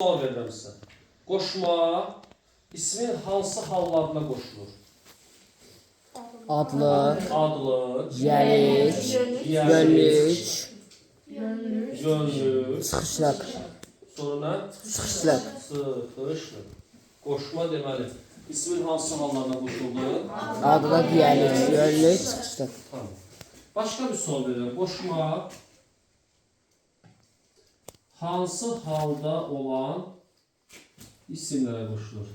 Sual verirəm sizə. Qoşma ismin hansı hallarına qoşulur? Adlı, Adlı, gəliş, yönlük, gönlük, çıxışlıq, sonra çıxışlıq, sıxışlıq. Qoşma deməli, ismin hansı hallarına qoşulur? adlı, gəliş, gönlük, çıxışlıq. Tamam. Başqa bir sual verirəm. Qoşma hansı halda olan isimlərə qoşulur?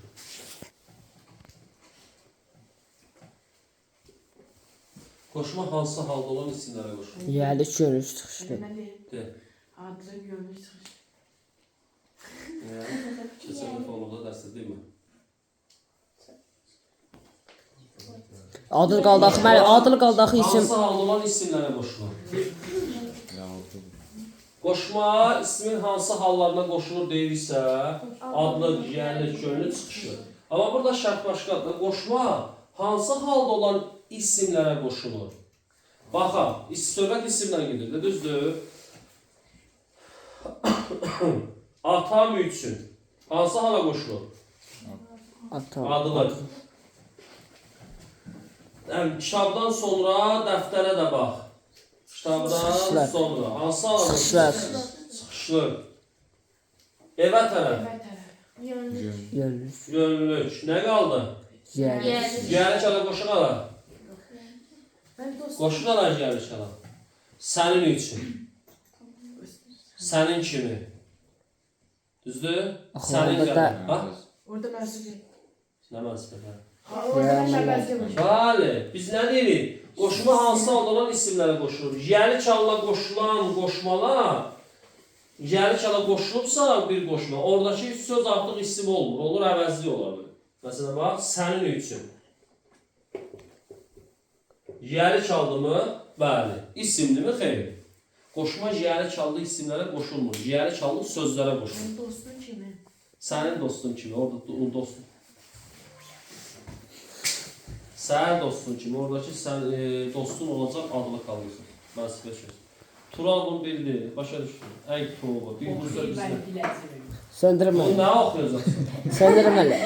Qoşma hansı halda olan isimlərə qoşulur? Gəliş, gönlük, çıxışlıq. De. Adlı görmüş çıxış. Keçən dəfə olanda dərsdə deyilmi? Adlı qaldaxı, adlı qaldaxı isim. Hansı halda olan isimlərə qoşulur? Qoşma ismin hansı hallarına qoşulur deyirsə, adlı, gəliş, gönlük, çıxışlıq. Amma burada şərt başqadır. Qoşma hansı halda olan isimlərə qoşulur? Baxaq, söhbət isimlə gedir, düzdür? Atam üçün hansı hala qoşulur? Adlı. Kitabdan sonra dəftərə də bax. Kitabdan Çıxışlıq. sonra hansı hala qoşulur? Çıxışlıq, Çıxışlıq. Evə tərəf. gönlük, Gönlük. Nə qaldı? gəliş, Gəliş hala qoşun hala. Qoşun hala gəliş hala. Sənin üçün. Sənin kimi. Düzdür? Axı, Sənin orada kimi. da- Ha? Orada məsuliyyət. Nə məsələ? Orada məbəzli var. Bəli, biz nə deyirik? Qoşma hansı halda olan isimlərə qoşulur? Yəli çalla qoşulan qoşmalar, yəli çalla qoşulubsa bir qoşma, oradakı söz artıq isim olmur, olur əvəzli olar. Məsələn, bax, sənin üçün. Yəli çaldı mı? Bəli. İsimli mi? Xeyr. Qoşma yəli çaldı isimlərə qoşulmur. Yəli çaldı sözlərə qoşulur. Onun dostun kimi. Sənin dostun kimi, orada onun dostun. Sənin dostun kimi, oradakı sən dostun olacaq adlı qalırsan. Mən sizə söz. Tural bunu bildi, başa düşdü. Ey Tuğba, bir bu söz bizdə. söndürməli, Bunu nə oxuyacaqsın? söndürməli.